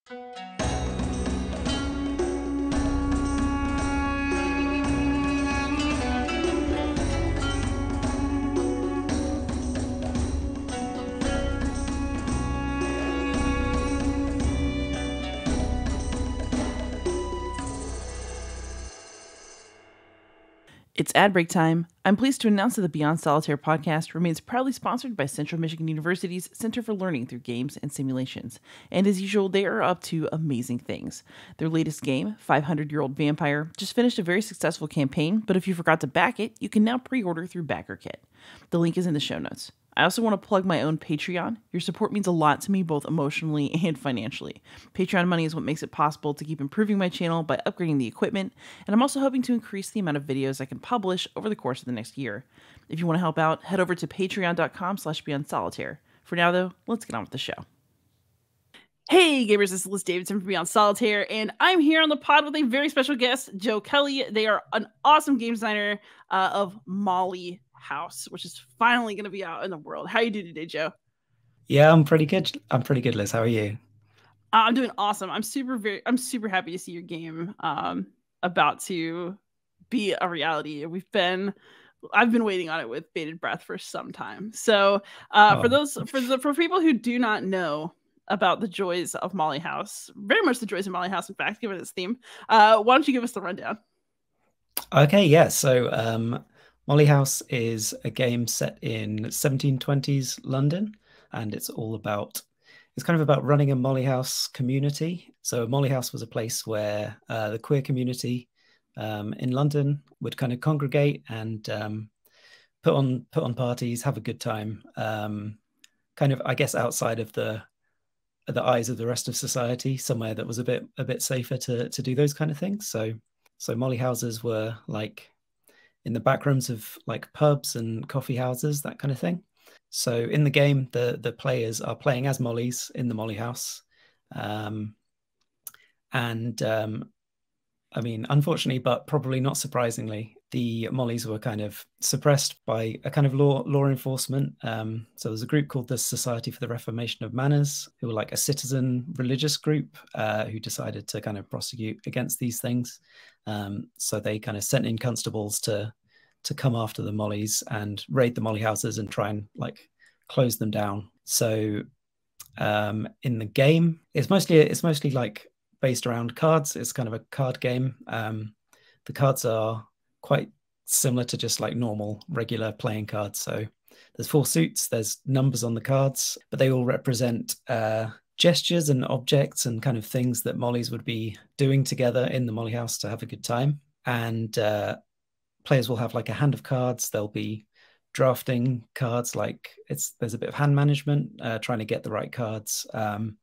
It's Adbreak time. I'm pleased to announce that the Beyond Solitaire podcast remains proudly sponsored by Central Michigan University's Center for Learning Through Games and Simulations. And as usual, they are up to amazing things. Their latest game, 500-Year-Old Vampire, just finished a very successful campaign, but if you forgot to back it, you can now pre-order through BackerKit. The link is in the show notes. I also want to plug my own Patreon. Your support means a lot to me, both emotionally and financially. Patreon money is what makes it possible to keep improving my channel by upgrading the equipment, and I'm also hoping to increase the amount of videos I can publish over the course of the next year. If you want to help out, head over to patreon.com/beyondsolitaire. For now, though, let's get on with the show. Hey gamers, this is Liz Davidson from Beyond Solitaire, and I'm here on the pod with a very special guest, Joe Kelly. They are an awesome game designer of Molly House, which is finally going to be out in the world. How you doing today, Joe? Yeah, I'm pretty good. Liz. How are you? I'm doing awesome. I'm super happy to see your game about to be a reality. I've been waiting on it with bated breath for some time. So for people who do not know about the joys of Molly House, very much the joys of Molly House, in fact, given its theme, why don't you give us the rundown? Okay, yeah. So Molly House is a game set in 1720s London, and it's kind of about running a Molly House community. So Molly House was a place where the queer community in London would kind of congregate and put on parties, have a good time, kind of, I guess, outside of the eyes of the rest of society, somewhere that was a bit safer to do those kind of things. So Molly houses were like in the back rooms of like pubs and coffee houses, that kind of thing. So in the game, the players are playing as Mollies in the Molly house. I mean, unfortunately, but probably not surprisingly, the Mollies were kind of suppressed by a kind of law enforcement. So there's a group called the Society for the Reformation of Manners, who were like a citizen religious group who decided to kind of prosecute against these things. So they kind of sent in constables to come after the Mollies and raid the Molly houses and try and like close them down. So in the game, it's mostly like based around cards. It's kind of a card game. The cards are quite similar to just like normal regular playing cards. So there's 4 suits, there's numbers on the cards, but they all represent gestures and objects and kind of things that Mollies would be doing together in the Molly house to have a good time. And players will have like a hand of cards. They'll be drafting cards, like there's a bit of hand management, trying to get the right cards. And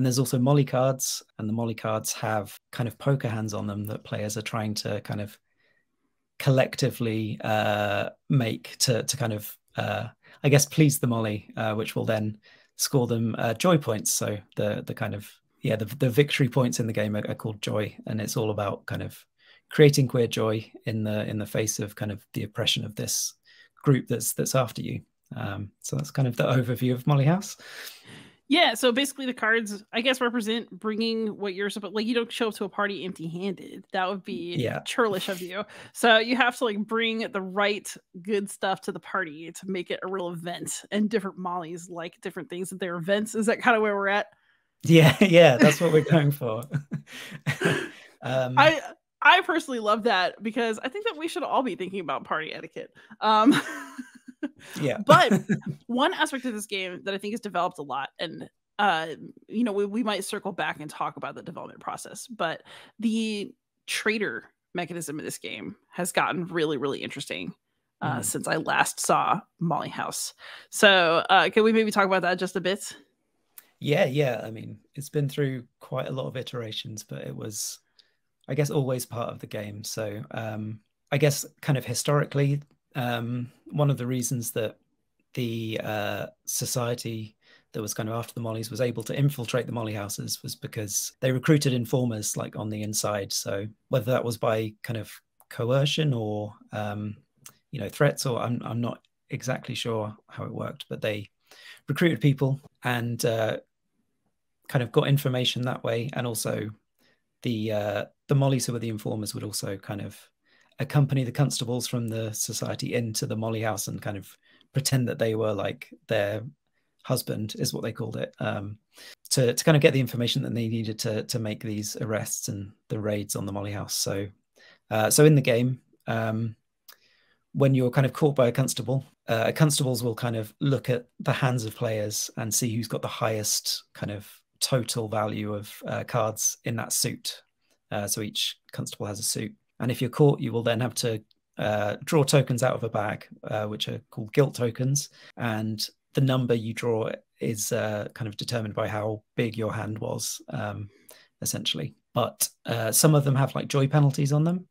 there's also Molly cards, and the Molly cards have kind of poker hands on them that players are trying to kind of collectively make to kind of, I guess, please the Molly, which will then score them joy points. So the kind of, yeah, the victory points in the game are called joy, and it's all about kind of creating queer joy in the face of kind of the oppression of this group that's after you. So that's kind of the overview of Molly House. Yeah, so basically the cards, I guess, represent bringing what you're supposed, like, you don't show up to a party empty-handed. That would be churlish of you. So you have to like bring the right good stuff to the party to make it a real event. And different Mollies like different things at their events. Is that kind of where we're at? Yeah, that's what we're going for. I personally love that because I think that we should all be thinking about party etiquette. Yeah. But one aspect of this game that I think has developed a lot, and we might circle back and talk about the development process, but the trader mechanism in this game has gotten really, really interesting since I last saw Molly House. So can we maybe talk about that just a bit? Yeah. I mean, it's been through quite a lot of iterations, but it was, I guess, always part of the game. So I guess kind of historically, one of the reasons that the society that was kind of after the Mollies was able to infiltrate the Molly houses was because they recruited informers like on the inside. So whether that was by kind of coercion or threats, or I'm not exactly sure how it worked, but they recruited people and kind of got information that way, and also the mollies who were the informers would also kind of accompany the constables from the society into the molly house and kind of pretend that they were like their husband, is what they called it, to kind of get the information that they needed to make these arrests and the raids on the molly house. So in the game, when you're kind of caught by a constable, constables will kind of look at the hands of players and see who's got the highest kind of total value of cards in that suit. So each constable has a suit. And if you're caught, you will then have to draw tokens out of a bag, which are called guilt tokens. And the number you draw is kind of determined by how big your hand was, essentially. But some of them have like joy penalties on them,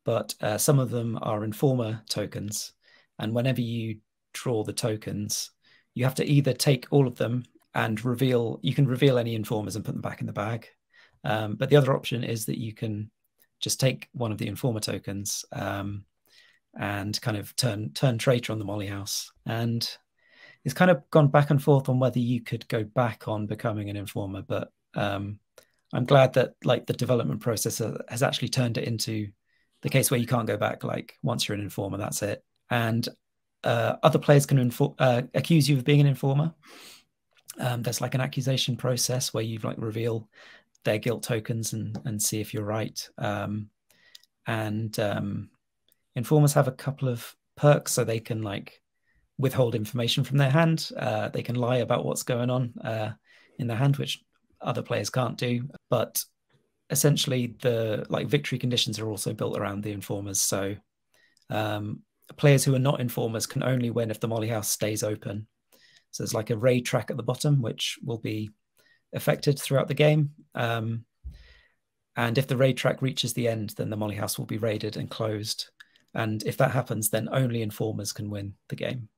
but some of them are informer tokens. And whenever you draw the tokens, you have to either take all of them and you can reveal any informers and put them back in the bag. But the other option is that you can just take one of the informer tokens and kind of turn traitor on the molly house. And it's kind of gone back and forth on whether you could go back on becoming an informer, but I'm glad that like the development process has actually turned it into the case where you can't go back. Like once you're an informer, that's it. And other players can accuse you of being an informer. There's like an accusation process where you like reveal their guilt tokens and see if you're right. Informers have a couple of perks, so they can like withhold information from their hand. They can lie about what's going on in their hand, which other players can't do. But essentially, the like victory conditions are also built around the informers. So players who are not informers can only win if the molly house stays open. So there's like a raid track at the bottom, which will be affected throughout the game. And if the raid track reaches the end, then the molly house will be raided and closed. And if that happens, then only informers can win the game.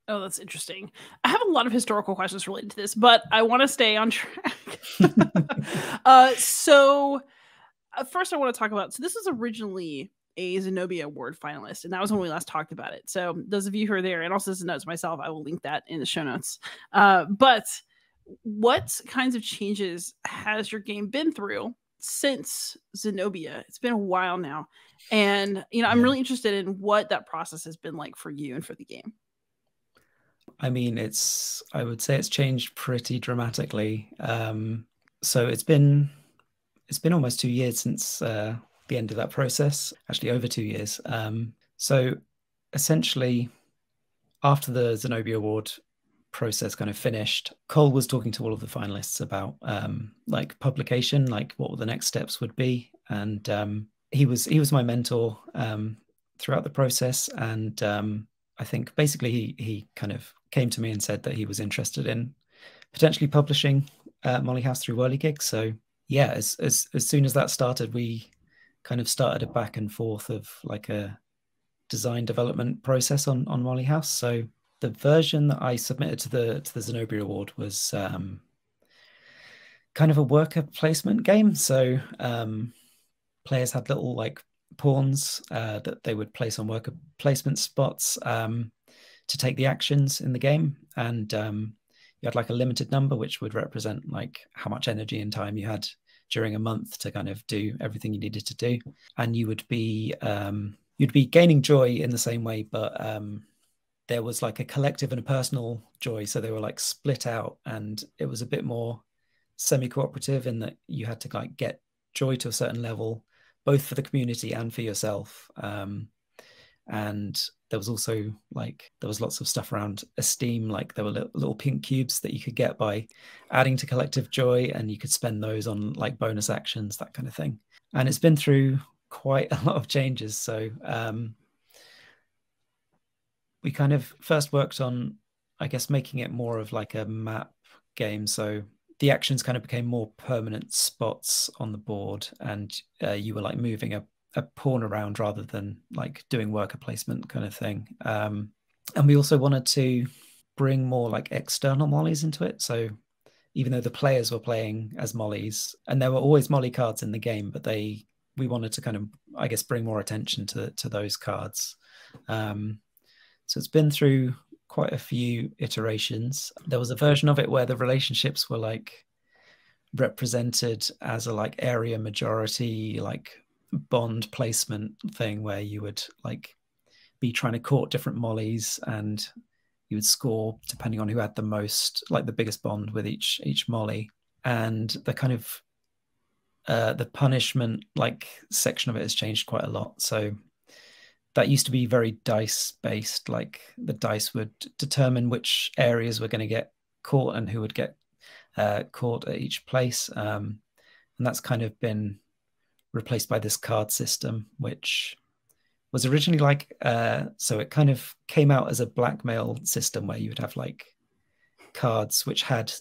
Oh, that's interesting. I have a lot of historical questions related to this, but I want to stay on track. So first I want to talk about, so this was originally a Zenobia Award finalist, and that was when we last talked about it. So those of you who are there, and also as notes myself, I will link that in the show notes. But what kinds of changes has your game been through since Zenobia? It's been a while now. And, I'm really interested in what that process has been like for you and for the game. I mean, I would say it's changed pretty dramatically. So it's been almost 2 years since the end of that process, actually over 2 years. So essentially, after the Zenobia Award process kind of finished, Cole was talking to all of the finalists about like publication, like what the next steps would be. And he was my mentor throughout the process. And I think basically he kind of came to me and said that he was interested in potentially publishing Molly House through Whirligig. So yeah, as soon as that started, we kind of started a back and forth of like a design development process on Molly House. So the version that I submitted to the Zenobia Award was kind of a worker placement game. So players had little like pawns that they would place on worker placement spots to take the actions in the game. And you had like a limited number, which would represent like how much energy and time you had during a month to kind of do everything you needed to do. And you'd be gaining joy in the same way, but there was like a collective and a personal joy. So they were like split out, and it was a bit more semi-cooperative in that you had to like get joy to a certain level, both for the community and for yourself. And there was also like, there was lots of stuff around esteem, like there were little pink cubes that you could get by adding to collective joy, and you could spend those on like bonus actions, that kind of thing. And it's been through quite a lot of changes. So we kind of first worked on, I guess, making it more of like a map game. So the actions kind of became more permanent spots on the board, and you were like moving a pawn around rather than like doing worker placement kind of thing. And we also wanted to bring more like external mollies into it. So even though the players were playing as mollies, and there were always molly cards in the game, but we wanted to kind of, I guess, bring more attention to those cards. So it's been through quite a few iterations. There was a version of it where the relationships were like represented as a like area majority, like bond placement thing where you would like be trying to court different mollies, and you would score depending on who had the most, like the biggest bond with each molly. And the kind of the punishment like section of it has changed quite a lot. So that used to be very dice based, like the dice would determine which areas were going to get caught and who would get caught at each place. And that's kind of been replaced by this card system, which was originally like, so it kind of came out as a blackmail system where you would have like cards which had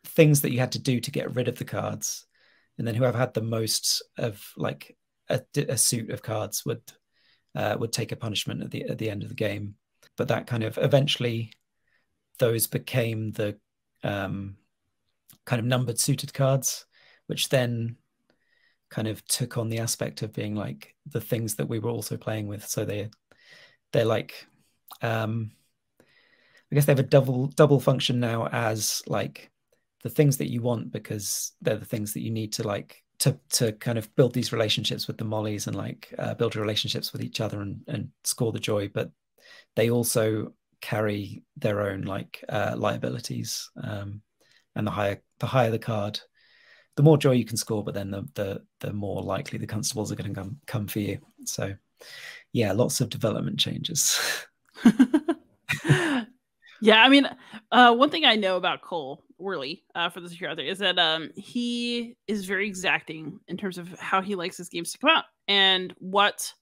things that you had to do to get rid of the cards. And then whoever had the most of like a suit of cards would take a punishment at the end of the game. But that kind of eventually those became the kind of numbered suited cards, which then kind of took on the aspect of being like the things that we were also playing with. So they're like I guess they have a double function now as like the things that you want, because they're the things that you need to like to kind of build these relationships with the mollies and like build relationships with each other and score the joy. But they also carry their own like liabilities, and the higher the card, the more joy you can score, but then the more likely the constables are going to come for you. So yeah, lots of development changes. Yeah, I mean, one thing I know about Cole Worley, for those of you out there, is that he is very exacting in terms of how he likes his games to come out and what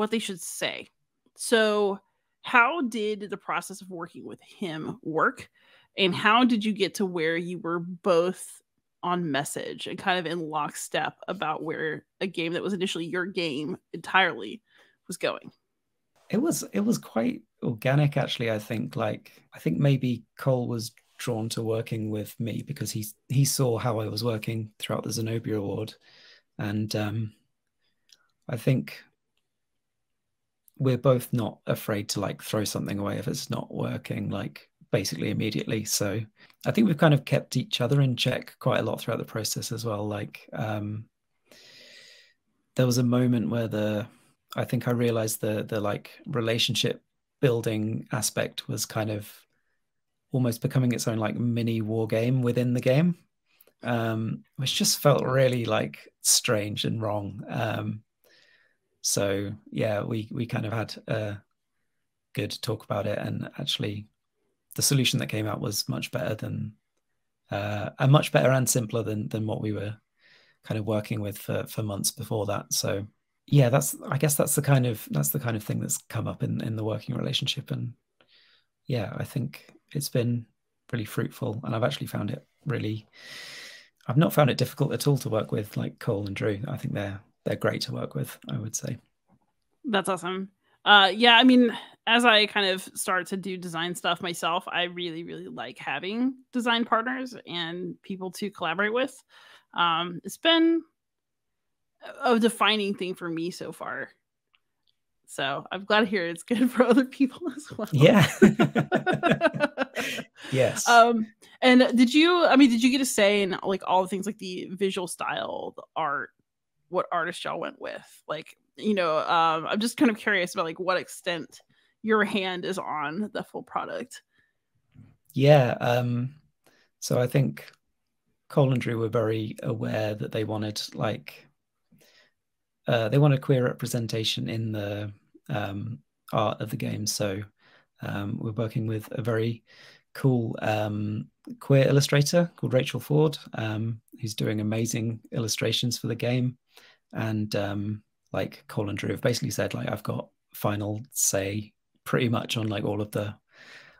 they should say. So, how did the process of working with him work, and how did you get to where you were both on message and kind of in lockstep about where a game that was initially your game entirely was going? It was quite organic, actually. I think maybe Cole was drawn to working with me because he saw how I was working throughout the Zenobia Award, and I think we're both not afraid to like throw something away if it's not working, like basically immediately. So I think we've kind of kept each other in check quite a lot throughout the process as well. Like there was a moment where I think I realized the like relationship building aspect was kind of almost becoming its own like mini war game within the game, which just felt really like strange and wrong. So yeah, we kind of had a good talk about it, and actually the solution that came out was much better than and much better and simpler than what we were kind of working with for months before that. So yeah, I guess that's the kind of thing that's come up in the working relationship. And yeah, I think it's been really fruitful, and I've not found it difficult at all to work with like Cole and Drew. I think they're great to work with, I would say. That's awesome. Yeah, I mean, as I kind of start to do design stuff myself, I really, really like having design partners and people to collaborate with. It's been a defining thing for me so far. So I'm glad to hear it's good for other people as well. Yeah. Yes. And did you get a say in like all the things like the visual style, the art, what artist y'all went with? Like, I'm just kind of curious about like what extent your hand is on the full product. Yeah. So I think Cole and Drew were very aware that they wanted queer representation in the art of the game. So we're working with a very cool queer illustrator called Rachel Ford, who's doing amazing illustrations for the game. And like Cole and Drew have basically said, like, I've got final say pretty much on like all of the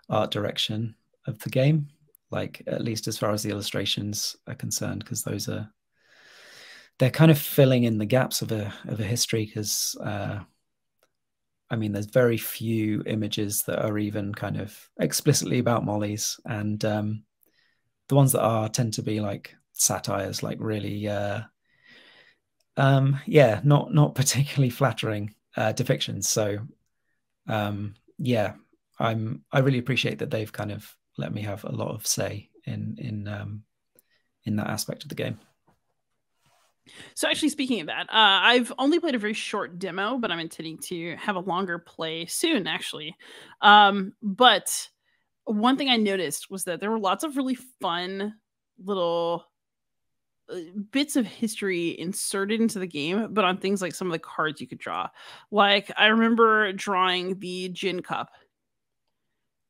art direction of the game, like at least as far as the illustrations are concerned, because they're kind of filling in the gaps of a history. Because I mean, there's very few images that are even kind of explicitly about mollies, and the ones that are tend to be like satires, like really not particularly flattering depictions. So yeah, I really appreciate that they've kind of let me have a lot of say in in that aspect of the game. So actually, speaking of that, I've only played a very short demo, but I'm intending to have a longer play soon, actually. But one thing I noticed was that there were lots of really fun little bits of history inserted into the game, but on things like some of the cards you could draw. Like I remember drawing the gin cup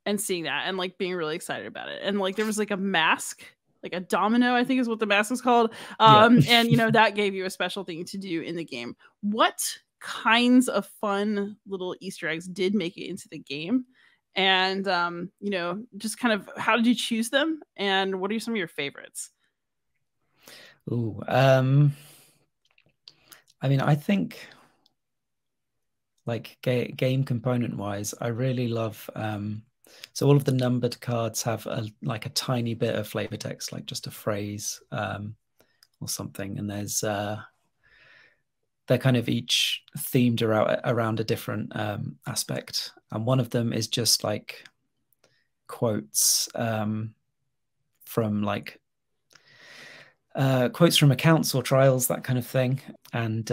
and seeing that and like being really excited about it. And like there was like a mask, like a domino, I think is what the mask is called. And you know, that gave you a special thing to do in the game. What kinds of fun little Easter eggs did make it into the game? And you know, just kind of how did you choose them? And what are some of your favorites? Ooh, I mean, I think like game component wise, I really love so all of the numbered cards have like a tiny bit of flavor text, like just a phrase or something, and there's they're kind of each themed around a different aspect, and one of them is just like quotes from like quotes from accounts or trials, that kind of thing. And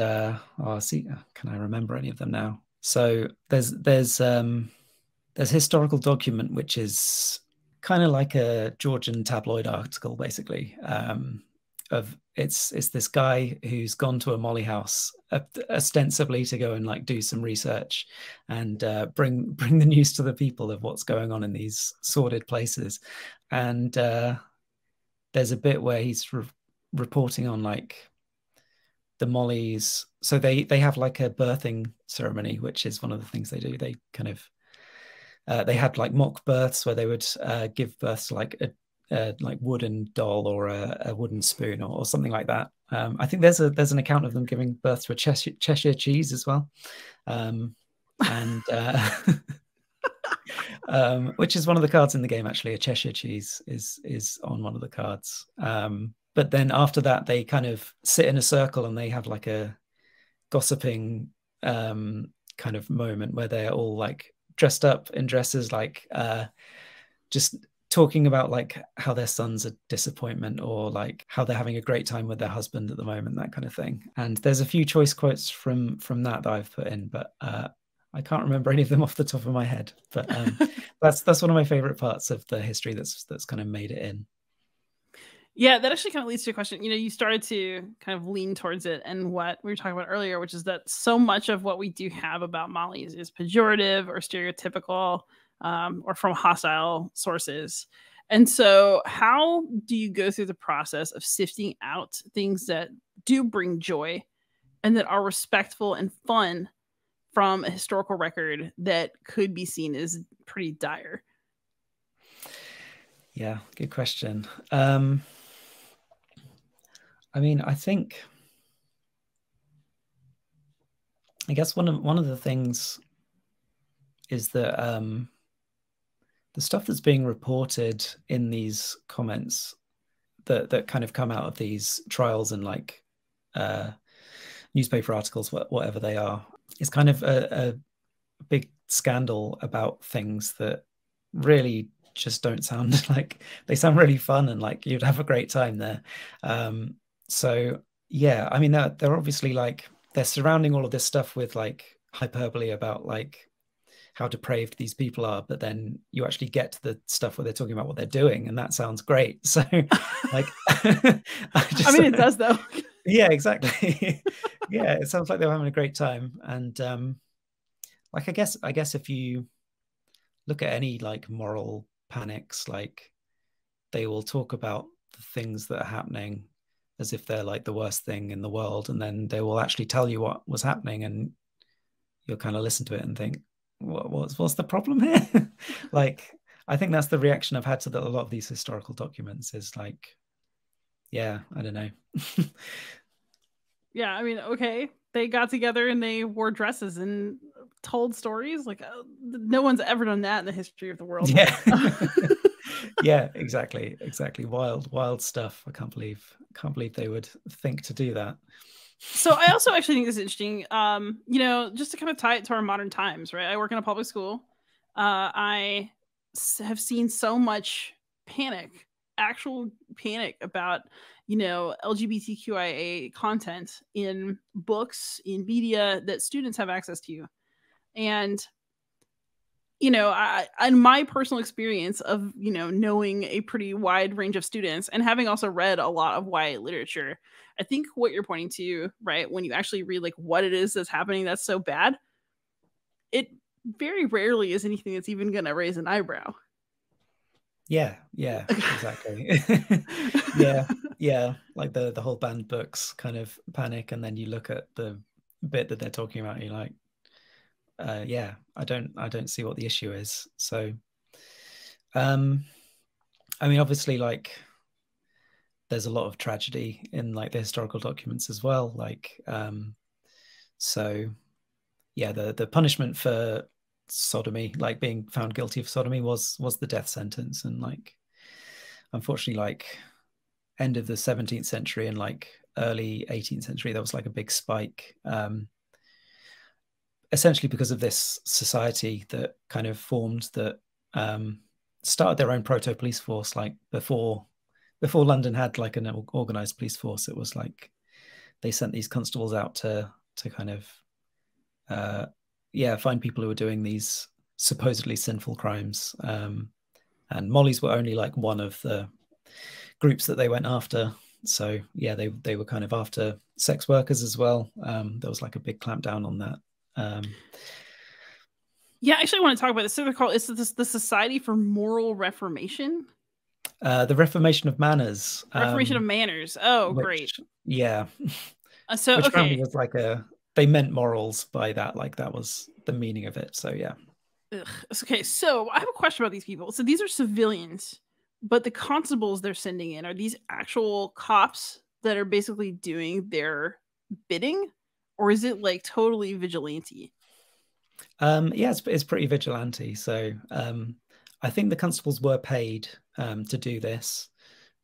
see, can I remember any of them now? So there's historical document, which is kind of like a Georgian tabloid article, basically. Of it's this guy who's gone to a molly house ostensibly to go and like do some research and bring the news to the people of what's going on in these sordid places. And there's a bit where he's reporting on like the mollies. So they have like a birthing ceremony, which is one of the things they do. They kind of they had like mock births where they would give birth to like a like wooden doll or a wooden spoon or something like that. I think there's an account of them giving birth to a Cheshire cheese as well, and which is one of the cards in the game. Actually, a Cheshire cheese is on one of the cards. But then after that, they kind of sit in a circle and they have like a gossiping kind of moment where they're all like dressed up in dresses, like just talking about like how their son's a disappointment or like how they're having a great time with their husband at the moment, that kind of thing. And there's a few choice quotes from that I've put in, but I can't remember any of them off the top of my head. But that's one of my favorite parts of the history that's kind of made it in. Yeah, that actually kind of leads to a question. You know, you started to kind of lean towards it and what we were talking about earlier, which is that so much of what we do have about mollies is pejorative or stereotypical or from hostile sources. And so how do you go through the process of sifting out things that do bring joy and that are respectful and fun from a historical record that could be seen as pretty dire? Yeah, good question. I mean, I guess one of the things is that the stuff that's being reported in these comments that kind of come out of these trials and like newspaper articles, whatever they are, is kind of a big scandal about things that really just don't sound like they sound really fun and like you'd have a great time there. So yeah, I mean they're obviously like they're surrounding all of this stuff with like hyperbole about like how depraved these people are, but then you actually get to the stuff where they're talking about what they're doing, and that sounds great. So like I mean it does though. Yeah, exactly. Yeah, it sounds like they were having a great time. And like I guess if you look at any like moral panics, like they will talk about the things that are happening as if they're like the worst thing in the world, and then they will actually tell you what was happening, and you'll kind of listen to it and think, what's the problem here? Like I think that's the reaction I've had to a lot of these historical documents is like, yeah, I don't know. Yeah, I mean, okay, they got together and they wore dresses and told stories. Like, no one's ever done that in the history of the world. Yeah. Yeah, exactly. Wild stuff. I can't believe they would think to do that. So I also actually think this is interesting. You know, just to kind of tie it to our modern times, right? I work in a public school. I have seen so much panic actual panic about, you know, LGBTQIA content in books, in media that students have access to. And you know, in my personal experience of, you know, knowing a pretty wide range of students and having also read a lot of YA literature, I think what you're pointing to, right, when you actually read like what it is that's happening that's so bad, it very rarely is anything that's even going to raise an eyebrow. Yeah, exactly. yeah, like the whole banned books kind of panic, and then you look at the bit that they're talking about, and you're like, yeah, I don't see what the issue is. So I mean, obviously, like there's a lot of tragedy in like the historical documents as well. Like so yeah, the punishment for sodomy, like being found guilty of sodomy, was the death sentence. And like unfortunately, like end of the 17th century and like early 18th century, there was like a big spike, essentially because of this society that kind of formed, that started their own proto police force. Like before London had like an organized police force, it was like they sent these constables out to kind of find people who were doing these supposedly sinful crimes. And mollies were only like one of the groups that they went after. So yeah, they were kind of after sex workers as well. There was like a big clampdown on that. Yeah, actually, I want to talk about this. So they're called, it's the Society for Moral Reformation. The Reformation of Manners. Reformation of Manners. Oh, which, great. Yeah. So which okay, was like they meant morals by that. Like that was the meaning of it. So yeah. ugh. Okay, so I have a question about these people. So these are civilians, but the constables they're sending in, are these actual cops that are basically doing their bidding, or is it like totally vigilante? Yeah, it's pretty vigilante. So I think the constables were paid to do this.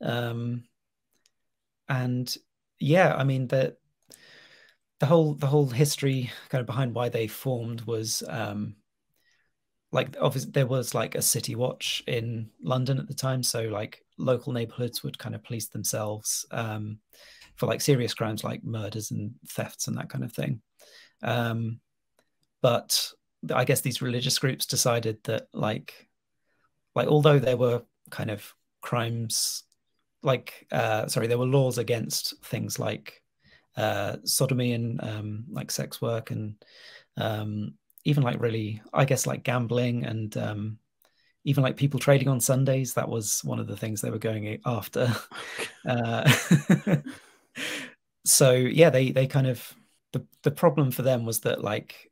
And yeah, I mean the whole history kind of behind why they formed was like obviously there was like a city watch in London at the time, so like local neighborhoods would kind of police themselves for like serious crimes like murders and thefts and that kind of thing. But I guess these religious groups decided that like although there were kind of crimes like there were laws against things like sodomy and like sex work and even like really, I guess, like gambling and even like people trading on Sundays. That was one of the things they were going after. So yeah, they kind of, the problem for them was that like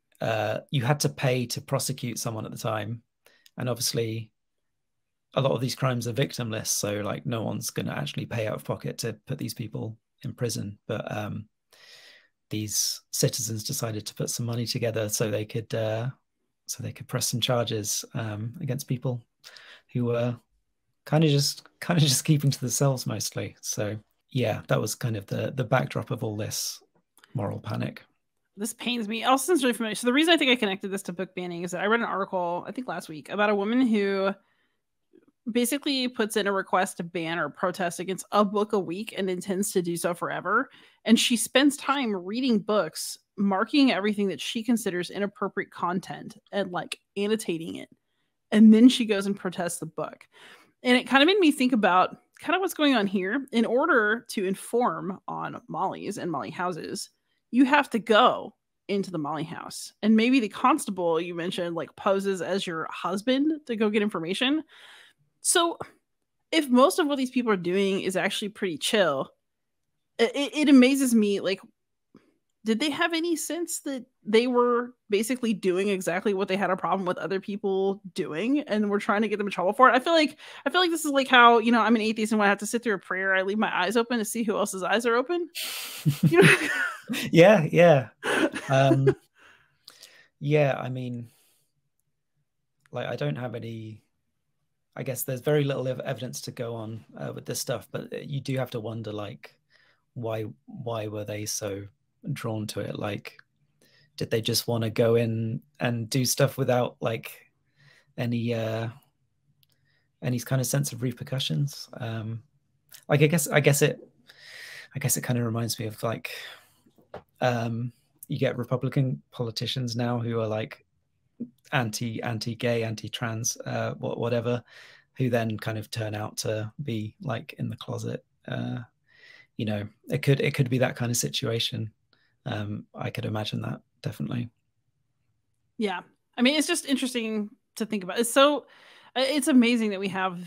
you had to pay to prosecute someone at the time, and obviously a lot of these crimes are victimless, so like no one's going to actually pay out of pocket to put these people in prison. But these citizens decided to put some money together so they could press some charges against people who were kind of just keeping to themselves mostly. So yeah, that was kind of the backdrop of all this moral panic. This pains me. Also, sounds really familiar. So the reason I think I connected this to book banning is that I read an article, I think last week, about a woman who basically puts in a request to ban or protest against a book a week and intends to do so forever. And she spends time reading books, marking everything that she considers inappropriate content and like annotating it. And then she goes and protests the book. And it kind of made me think about kind of what's going on here. In order to inform on mollies and molly houses, you have to go into the molly house. And maybe the constable you mentioned like poses as your husband to go get information. So if most of what these people are doing is actually pretty chill, it amazes me. Like, did they have any sense that they were basically doing exactly what they had a problem with other people doing, and we're trying to get them in trouble for it? I feel like this is like how, you know, I'm an atheist, and when I have to sit through a prayer, I leave my eyes open to see who else's eyes are open. You know? Yeah. Yeah, I mean, like I don't have any. I guess there's very little evidence to go on with this stuff, but you do have to wonder, like, why were they so drawn to it? Like, did they just want to go in and do stuff without like any any kind of sense of repercussions. Like I guess it kind of reminds me of like you get Republican politicians now who are like anti-gay, anti-trans, whatever, who then kind of turn out to be like in the closet. You know, it could be that kind of situation. I could imagine that, definitely. Yeah, I mean, it's just interesting to think about. It's amazing that we have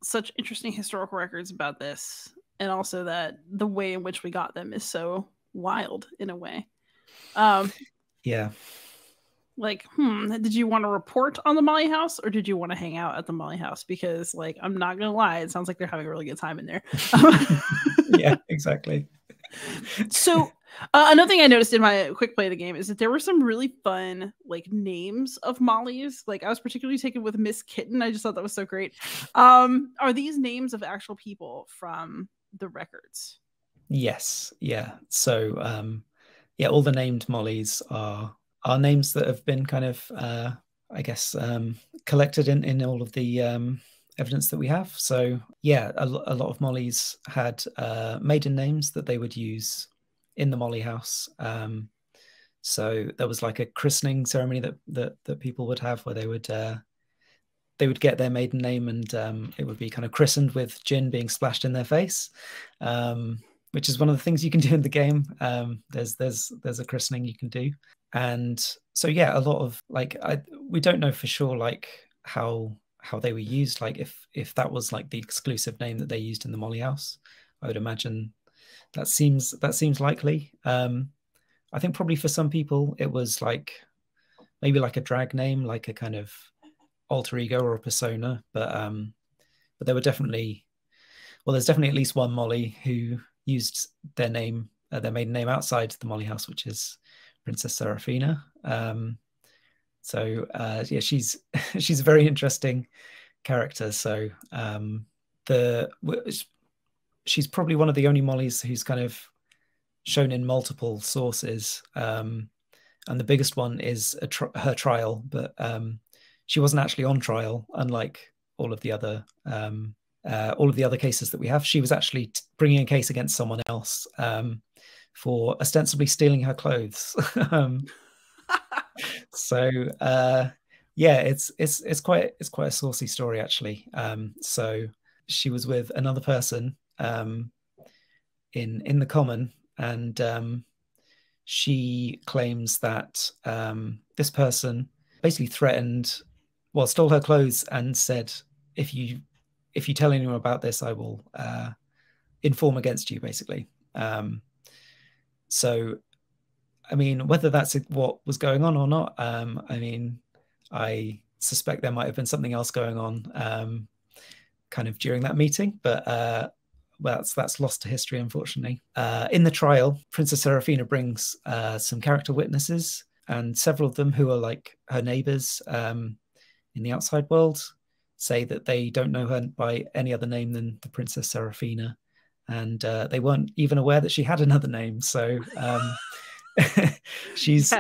such interesting historical records about this, and also that the way in which we got them is so wild in a way. Yeah. Like, did you want to report on the Molly house, or did you want to hang out at the Molly house? Because, like, I'm not gonna lie, it sounds like they're having a really good time in there. Yeah, exactly. So another thing I noticed in my quick play of the game is that there were some really fun like names of Mollies. Like I was particularly taken with Miss Kitten. I just thought that was so great. Are these names of actual people from the records? Yes. Yeah. So yeah, all the named Mollies are names that have been kind of I guess collected in all of the evidence that we have. So yeah, a lot of Mollies had maiden names that they would use in the Molly house. So there was like a christening ceremony that people would have where they would get their maiden name, and it would be kind of christened with gin being splashed in their face, which is one of the things you can do in the game. There's a christening you can do, and so yeah, a lot of like we don't know for sure like how they were used, like if that was like the exclusive name that they used in the Molly house. I would imagine that seems likely. I think probably for some people it was like maybe like a drag name, like a kind of alter ego or a persona, but there were definitely, well, there's definitely at least one Molly who used their name, their maiden name outside the Molly house, which is Princess Seraphina. So yeah, she's a very interesting character. So she's probably one of the only Mollys who's kind of shown in multiple sources, and the biggest one is her trial, but she wasn't actually on trial, unlike all of the other cases that we have. She was actually bringing a case against someone else for ostensibly stealing her clothes. So yeah, it's quite a saucy story actually. So she was with another person in the common, and she claims that this person basically stole her clothes and said, if you tell anyone about this, I will inform against you, basically. So I mean, whether that's what was going on or not, I mean, I suspect there might have been something else going on kind of during that meeting, but well, that's lost to history, unfortunately. In the trial, Princess Seraphina brings some character witnesses, and several of them who are like her neighbors in the outside world say that they don't know her by any other name than the Princess Seraphina, and they weren't even aware that she had another name. So she's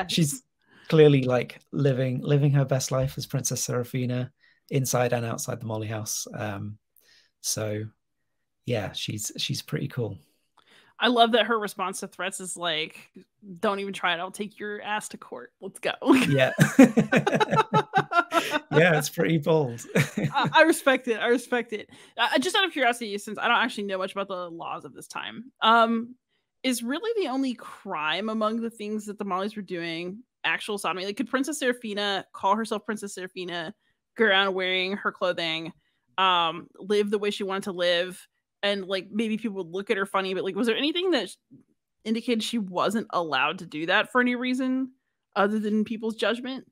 clearly like living her best life as Princess Seraphina inside and outside the Molly house. So yeah, she's pretty cool. I love that her response to threats is like, don't even try it, I'll take your ass to court, let's go. Yeah. Yeah, it's pretty bold. I respect it. Just out of curiosity, since I don't actually know much about the laws of this time, is really the only crime among the things that the Mollies were doing actual sodomy? Like, could Princess Seraphina call herself Princess Seraphina, go around wearing her clothing, live the way she wanted to live, and like maybe people would look at her funny, but like, was there anything that indicated she wasn't allowed to do that for any reason other than people's judgment?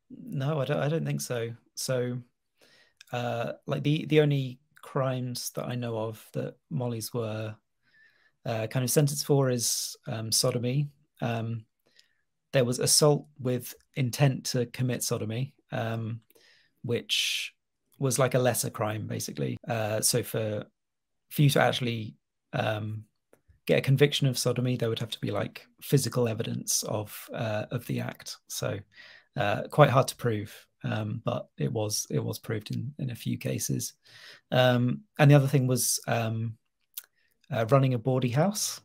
No, I don't think so. So like the only crimes that I know of that Mollies were kind of sentenced for is sodomy. There was assault with intent to commit sodomy, which was like a lesser crime, basically. So for you to actually get a conviction of sodomy, there would have to be like physical evidence of the act. So quite hard to prove. but it was proved in a few cases. And the other thing was running a bawdy house,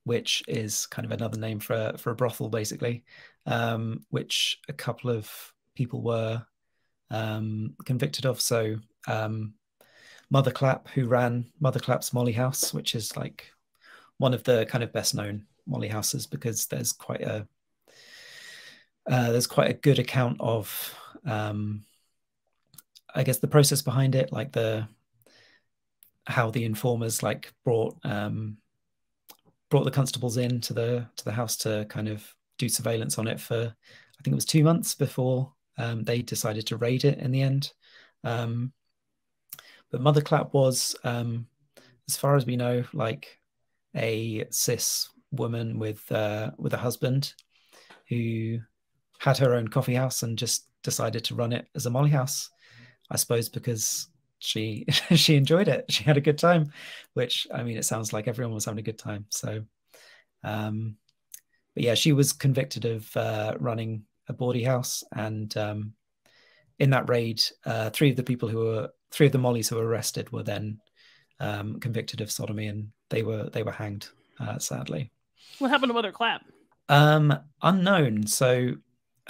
which is kind of another name for a brothel, basically, which a couple of people were convicted of. So Mother Clap, who ran Mother Clap's Molly House, which is like one of the kind of best known Molly houses, because there's quite a good account of I guess the process behind it, like how the informers like brought the constables into the house to kind of do surveillance on it for, I think it was 2 months before they decided to raid it in the end. But Mother Clap was, as far as we know, like a cis woman with a husband who had her own coffee house and just decided to run it as a Molly house, I suppose because she enjoyed it. She had a good time, which, I mean, it sounds like everyone was having a good time. So, but yeah, she was convicted of running a bawdy house, and in that raid, three of the Mollies who were arrested were then convicted of sodomy, and they were hanged, sadly. What happened to Mother Clap? Unknown. So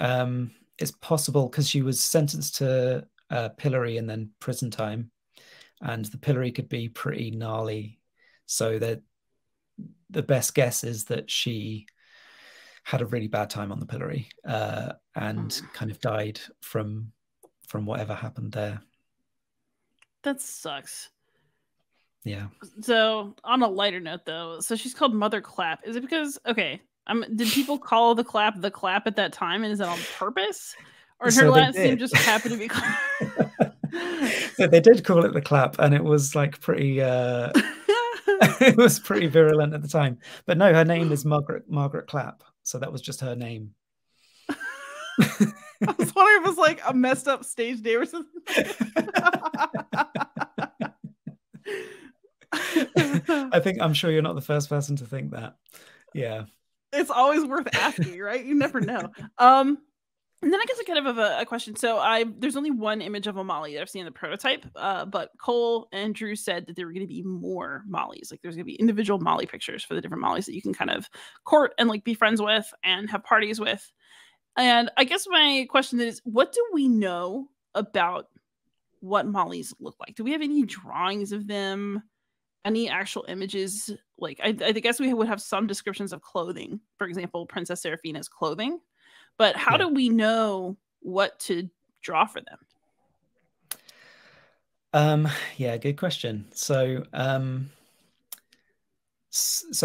it's possible because she was sentenced to pillory and then prison time, and the pillory could be pretty gnarly. So that the best guess is that she had a really bad time on the pillory and kind of died from whatever happened there. That sucks. Yeah. So on a lighter note, though, so she's called Mother Clap. Is it because did people call the clap at that time, and is that on purpose, or So her last name just happened to be Clap? They did call it the Clap, and it was like pretty. It was pretty virulent at the time. But no, her name is Margaret Clap, so that was just her name. I was wondering if it was like a messed up stage name or something. I'm sure you're not the first person to think that. Yeah. It's always worth asking, right? You never know. And then I guess I kind of have a question. So there's only one image of a Molly that I've seen in the prototype, but Cole and Drew said that there were going to be more Mollys. Like there's going to be individual Molly pictures for the different Mollys that you can kind of court and like be friends with and have parties with. And I guess my question is, what do we know about what Mollys look like? Do we have any drawings of them? Any actual images? Like I guess we would have some descriptions of clothing. For example, Princess Seraphina's clothing. But how do we know what to draw for them? Yeah, good question. So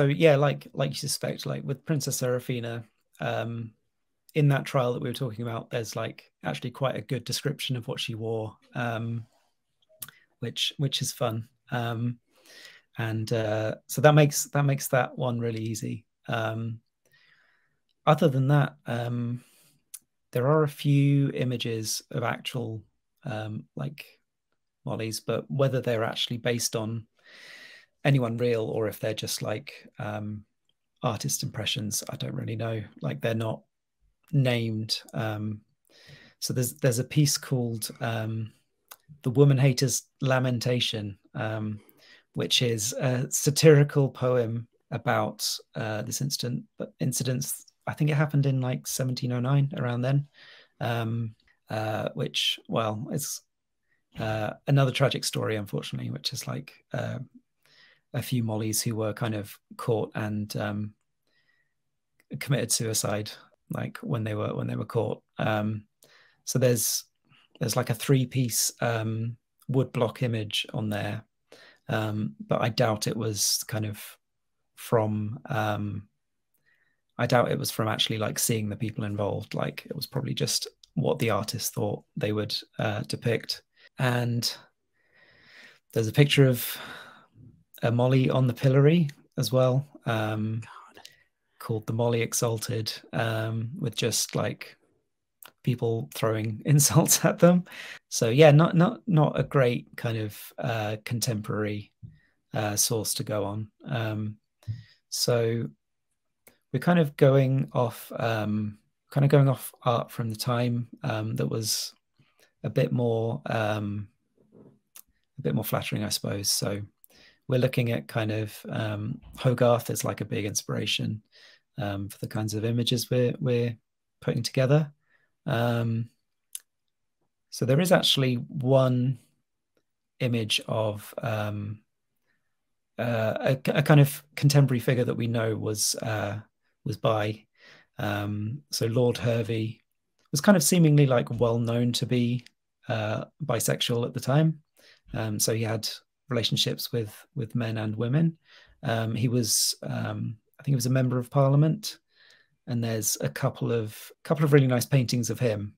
yeah, like you suspect, like with Princess Seraphina, in that trial that we were talking about, there's like actually quite a good description of what she wore, which is fun. And so that makes that one really easy. Other than that, there are a few images of actual like Mollies, but whether they're actually based on anyone real or if they're just like artist impressions, I don't really know. Like they're not named. So there's a piece called The Woman Hater's Lamentation, which is a satirical poem about this incidents. I think it happened in like 1709, around then, which, well, it's another tragic story, unfortunately, which is like a few Mollies who were kind of caught and committed suicide, like when they were caught. So there's like a 3-piece wood block image on there, but I doubt it was kind of from actually like seeing the people involved. Like it was probably just what the artist thought they would depict. And there's a picture of a Molly on the pillory as well, called the Molly Exalted, with just like people throwing insults at them. So yeah, not a great kind of contemporary source to go on. So we're kind of going off kind of going off art from the time that was a bit more flattering, I suppose. So we're looking at kind of Hogarth as like a big inspiration for the kinds of images we're putting together. So there is actually one image of a kind of contemporary figure that we know was bi. So Lord Hervey was kind of seemingly like well known to be bisexual at the time. So he had relationships with men and women. He was, I think he was a member of Parliament, and there's a couple of really nice paintings of him.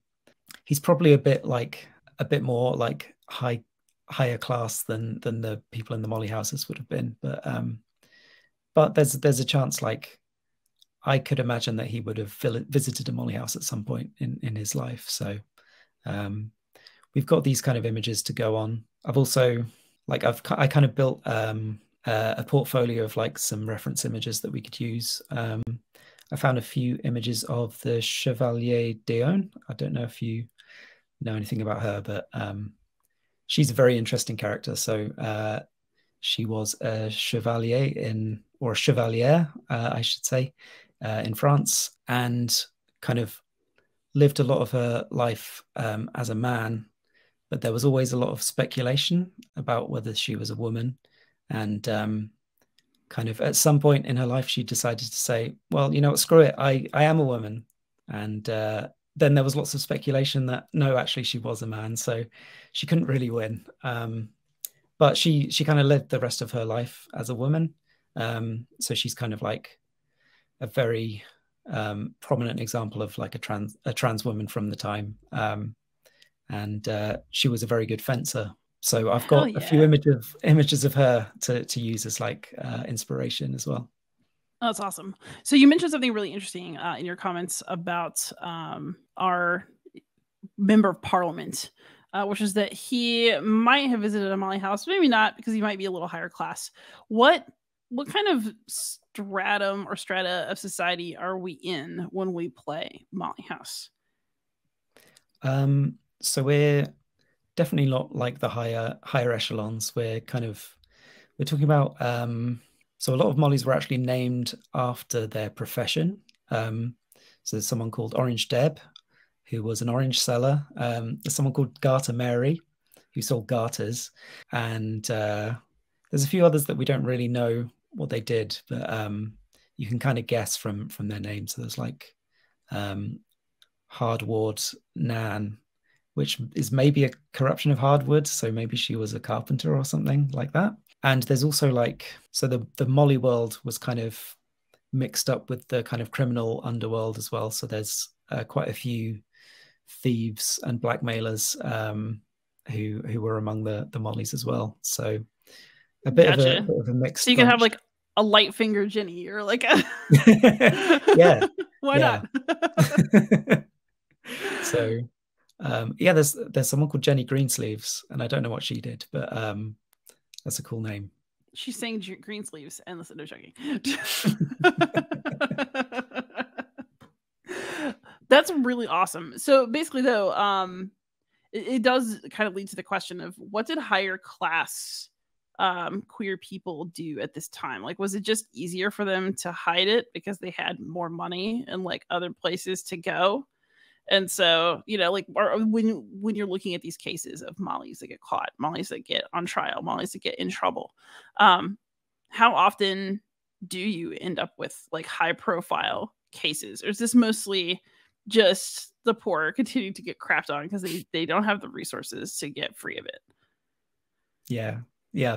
He's probably a bit more like higher class than the people in the Molly houses would have been, but there's a chance, like, I could imagine that he would have visited a Molly house at some point in his life. So we've got these kind of images to go on. I've also, like, I kind of built a portfolio of like some reference images that we could use. I found a few images of the Chevalier d'Eon. I don't know if you know anything about her, but she's a very interesting character. So she was a chevalier or a chevalier, I should say, in France, and kind of lived a lot of her life as a man, but there was always a lot of speculation about whether she was a woman. And kind of at some point in her life, she decided to say, well, you know what, screw it, I am a woman. And then there was lots of speculation that no, actually she was a man, so she couldn't really win. But she kind of lived the rest of her life as a woman. So she's kind of like a very prominent example of like a trans woman from the time. And she was a very good fencer. So I've got a few images of her to use as like inspiration as well. Oh, that's awesome. So you mentioned something really interesting in your comments about our member of Parliament, which is that he might have visited a Molly house, maybe not, because he might be a little higher class. What kind of stratum or strata of society are we in when we play Molly house? So we're definitely not like the higher echelons. We're talking about so a lot of Mollies were actually named after their profession. So there's someone called Orange Deb, who was an orange seller. There's someone called Garter Mary, who sold garters, and there's a few others that we don't really know what they did, but you can kind of guess from their names. So there's like Hardward Nan, which is maybe a corruption of Hardwood, so maybe she was a carpenter or something like that. And there's also like, so the Molly world was kind of mixed up with the kind of criminal underworld as well. So there's quite a few thieves and blackmailers who were among the Mollies as well. So a bit of a mixed. So you can have like a light finger Jenny or like a yeah. Why not? So yeah, there's someone called Jenny Greensleeves, and I don't know what she did, but that's a cool name. She's saying Greensleeves, and listen, no joking. That's really awesome. So basically, though, it does kind of lead to the question of what did higher class queer people do at this time? Like, was it just easier for them to hide it because they had more money and like other places to go? And so, you know, like when you're looking at these cases of Mollies that get caught, Mollies that get on trial, Mollies that get in trouble, how often do you end up with like high profile cases? Or is this mostly just the poor continuing to get crapped on because they don't have the resources to get free of it? Yeah,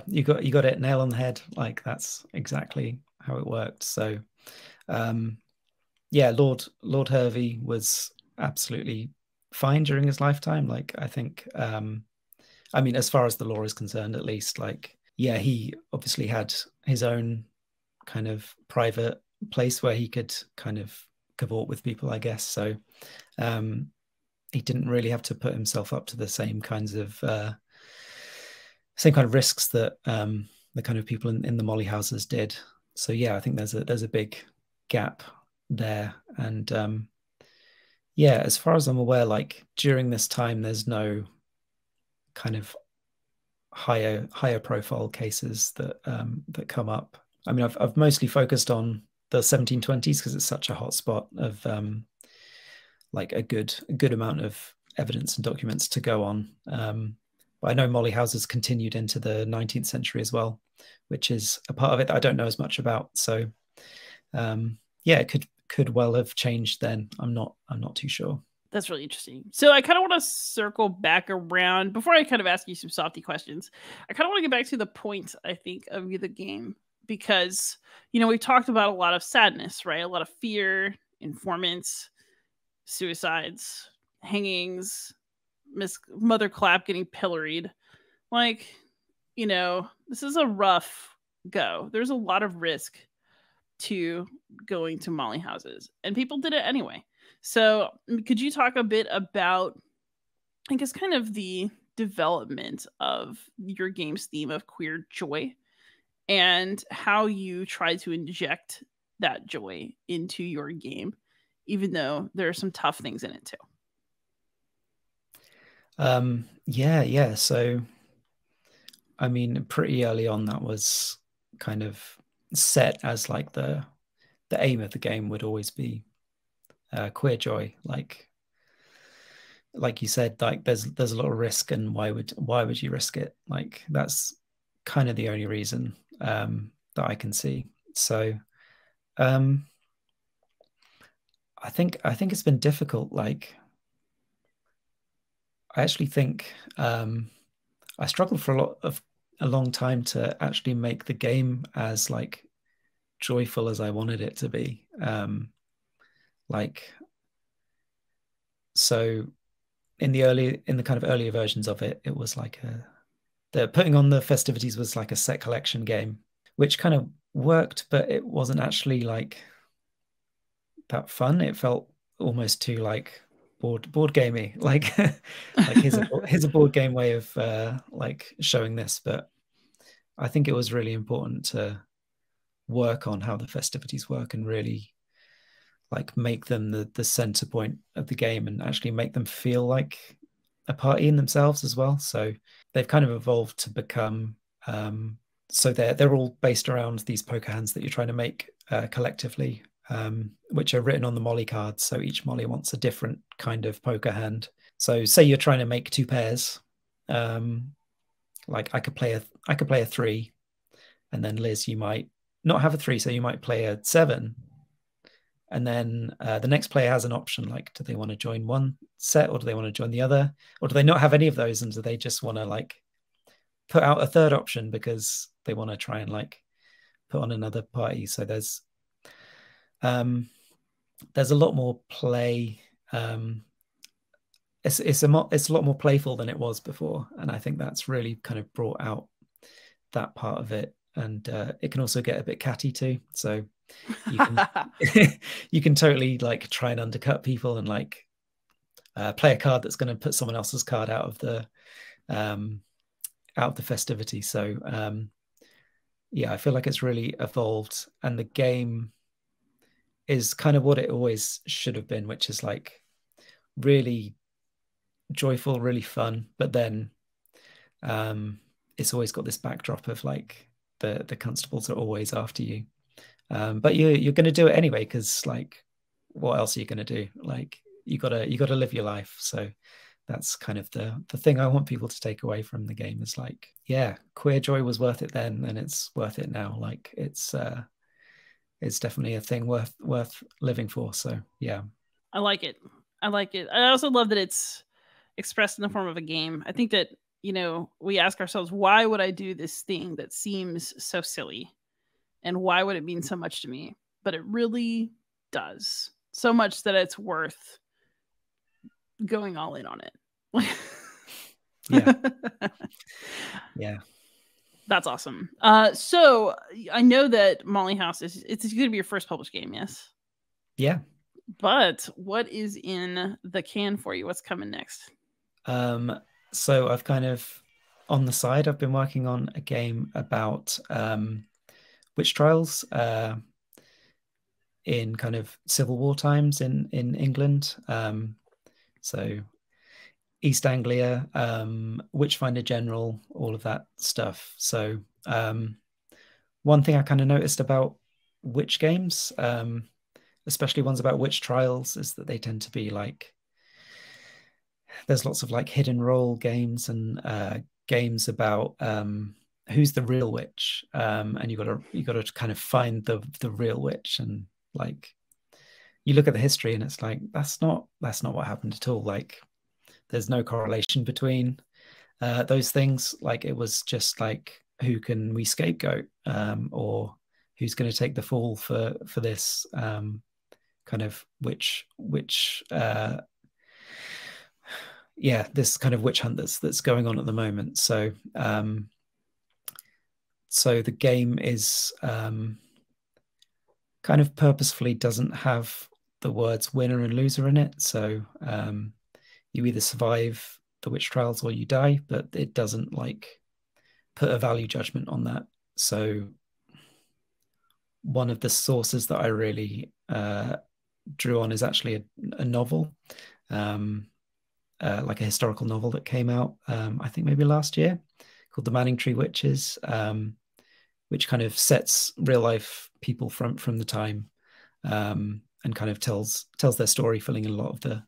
you got it nail on the head. Like, that's exactly how it worked. So yeah, Lord Hervey was absolutely fine during his lifetime. Like, I think I mean, as far as the law is concerned, at least, like, yeah, he obviously had his own kind of private place where he could kind of cavort with people, I guess. So he didn't really have to put himself up to the same kind of risks that the kind of people in the Molly houses did. So yeah, I think there's a big gap there. And Yeah, as far as I'm aware, like during this time, there's no kind of higher profile cases that come up. I mean, I've mostly focused on the 1720s because it's such a hot spot of like a good amount of evidence and documents to go on. But I know Molly houses continued into the 19th century as well, which is a part of it that I don't know as much about. So yeah, it could well have changed then. I'm not too sure. That's really interesting. So I kind of want to circle back around before I kind of ask you some softy questions. I kind of want to get back to the point, I think, of the game because, we've talked about a lot of sadness, right? A lot of fear, informants, suicides, hangings, Miss Mother Clap getting pilloried. Like, this is a rough go. There's a lot of risk to going to Molly houses, and people did it anyway. So, could you talk a bit about, I guess, kind of the development of your game's theme of queer joy and how you try to inject that joy into your game, even though there are some tough things in it too? Yeah. So, I mean, pretty early on, that was kind of set as like the aim of the game would always be queer joy. Like you said, like there's a lot of risk, and why would you risk it? Like that's kind of the only reason that I can see. So I think it's been difficult. Like I actually think I struggled for a long time to actually make the game as like joyful as I wanted it to be. Like so in the kind of earlier versions of it, it was like the putting on the festivities was like a set collection game, which kind of worked, but it wasn't actually like that fun. It felt almost too like board gamey. Like like here's a board game way of like showing this. But I think it was really important to work on how the festivities work and really like make them the center point of the game and actually make them feel like a party in themselves as well. So they've kind of evolved to become so they're all based around these poker hands that you're trying to make collectively, which are written on the molly cards. So each molly wants a different kind of poker hand. So say you're trying to make two pairs, like I could play a 3, and then Liz, you might not have a 3, so you might play a 7. And then the next player has an option, like, do they want to join one set or do they want to join the other? Or do they not have any of those? And do they just want to like put out a third option because they want to try and like put on another party? So there's a lot more play. It's a lot more playful than it was before. And I think that's really kind of brought out that part of it. And it can also get a bit catty too. So you can you can totally like try and undercut people and like play a card that's going to put someone else's card out of the festivity. So yeah, I feel like it's really evolved, and the game is kind of what it always should have been, which is like really joyful, really fun, but then it's always got this backdrop of like the constables are always after you. But you're going to do it anyway, because like, what else are you going to do? Like, you gotta live your life. So that's kind of the thing I want people to take away from the game is like, yeah, queer joy was worth it then, and it's worth it now. Like it's definitely a thing worth living for. So yeah, I like it. I also love that it's expressed in the form of a game. I think that we ask ourselves, why would I do this thing that seems so silly? And why would it mean so much to me? But it really does. So much that it's worth going all in on it. yeah. Yeah. That's awesome. So I know that Molly House it's going to be your first published game, yes? Yeah. But what is in the can for you? What's coming next? So I've kind of, on the side, I've been working on a game about witch trials, in kind of Civil War times in England. So East Anglia, Witchfinder General, all of that stuff. So one thing I kind of noticed about witch games, especially ones about witch trials, is that they tend to be like, there's lots of like hidden role games and games about who's the real witch, and you got to kind of find the real witch, and like you look at the history and it's like that's not what happened at all. Like there's no correlation between those things. Like it was just like, who can we scapegoat, or who's going to take the fall for this kind of witch this kind of witch hunt that's going on at the moment. So so the game is kind of purposefully doesn't have the words winner and loser in it. So you either survive the witch trials or you die, but it doesn't like put a value judgment on that. So one of the sources that I really drew on is actually a novel, like a historical novel that came out, I think maybe last year, called The Manningtree Witches, which kind of sets real life people from the time, and kind of tells their story, filling in a lot of the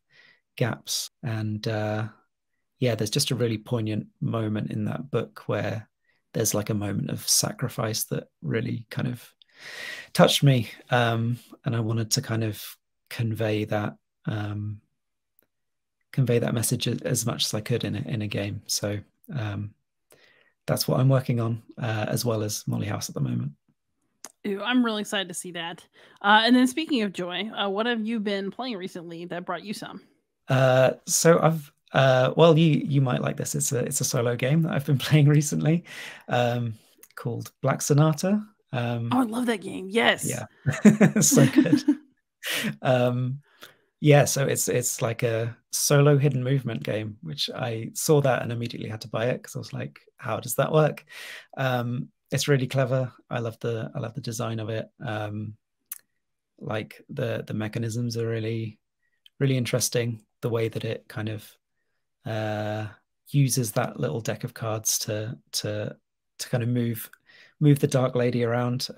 gaps. And yeah, there's just a really poignant moment in that book where there's like a moment of sacrifice that really kind of touched me, and I wanted to kind of convey that message as much as I could in a game. So that's what I'm working on, as well as Molly House at the moment. Ooh, I'm really excited to see that. And then speaking of joy, what have you been playing recently that brought you some? So I've well, you might like this. It's a solo game that I've been playing recently, called Black Sonata. Oh, I love that game. Yes. Yeah, so good. Yeah, so it's like a solo hidden movement game, which I saw that and immediately had to buy it because I was like, how does that work? It's really clever. I love the design of it. Like the mechanisms are really, really interesting. The way that it kind of uses that little deck of cards to kind of move the Dark Lady around,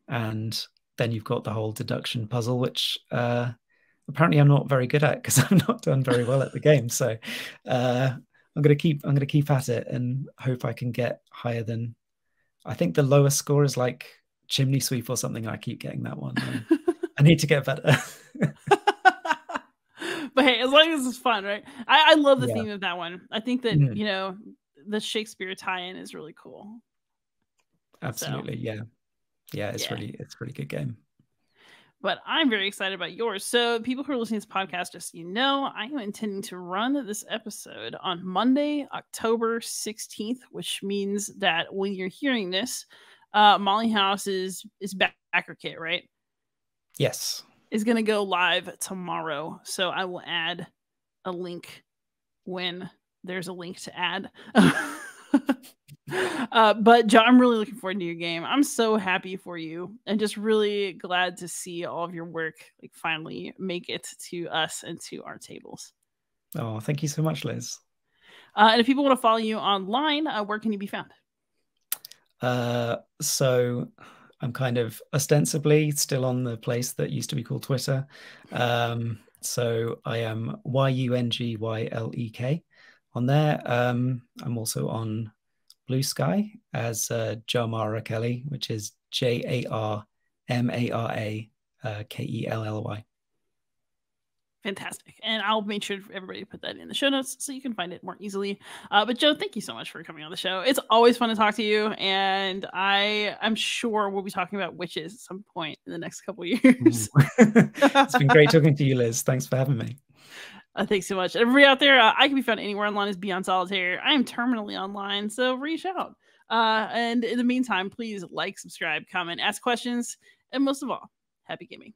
and then you've got the whole deduction puzzle, which apparently I'm not very good at because I've not done very well at the game. So I'm gonna keep at it and hope I can get higher than, I think the lowest score is like Chimney Sweep or something. I keep getting that one. I need to get better. But hey, as long as it's fun, right? I love the Yeah. theme of that one. I think that you know, the Shakespeare tie-in is really cool. Absolutely. So, yeah, it's really good game. But I'm very excited about yours. So people who are listening to this podcast, just so you know, I am intending to run this episode on Monday, October 16th, which means that when you're hearing this, Molly House is backer kit, right? Yes. Is going to go live tomorrow. So I will add a link when there's a link to add. But John, I'm really looking forward to your game. I'm so happy for you and just really glad to see all of your work like finally make it to us and to our tables. Oh, thank you so much, Liz. And if people want to follow you online, where can you be found? So I'm kind of ostensibly still on the place that used to be called Twitter. So I am YUNGYLEK on there. I'm also on Blue Sky as Jarmara Kelly, which is JARMARA KELLY. Fantastic. And I'll make sure for everybody to put that in the show notes so you can find it more easily. But Joe, thank you so much for coming on the show. It's always fun to talk to you. And I'm sure we'll be talking about witches at some point in the next couple of years. It's been great talking to you, Liz. Thanks for having me. Thanks so much. Everybody out there, I can be found anywhere online as Beyond Solitaire. I am terminally online, so reach out. And in the meantime, please like, subscribe, comment, ask questions, and most of all, happy gaming.